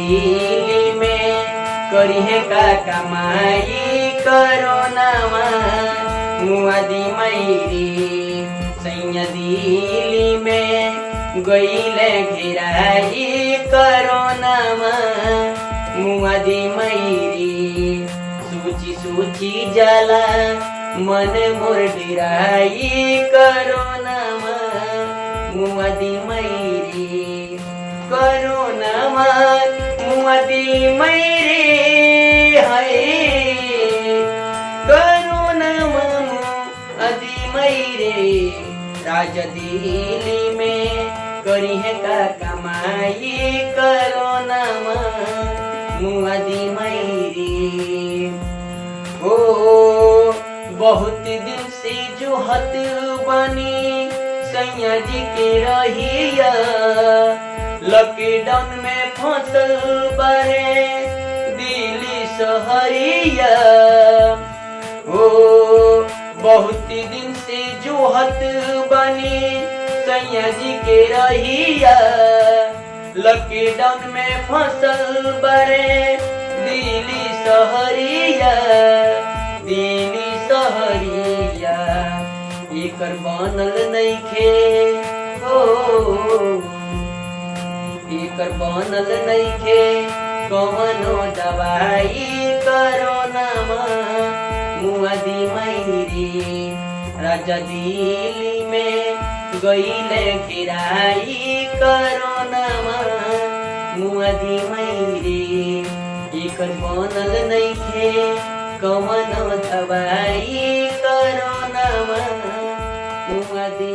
दिल्ली में करी है का कमाई कोरोना मुआदी मैरी सैया दिल्ली में गईले घेराई कोरोना मुआदी मैरी सूची सूची जला मन मोर डेराई कोरोना मुआदी मैरी कोरोना मुआदी मैरी है कोरोना मुआदी मैरी राजा दिल्ली में करी है का कमाई कोरोना मुआदी मैरी हो बहुत दिन से जो हत बनी सैया जी के रहिया लॉकडाउन में फसल बरे दिल्ली शहरिया हो बहुत दिन से जो हत बनी सैया जी के रहिया लॉकडाउन में फसल बरे दिल्ली शहरिया एकर बनल नइखे हो एकर बनल नइखे कवनो दवाई कोरोना मुआदी मैरी राजा दिल्ली में गईले घेराई कोरोना मुआदी मैरी एकर बनल नइखे कवनो दवाई कोरोना मुआदी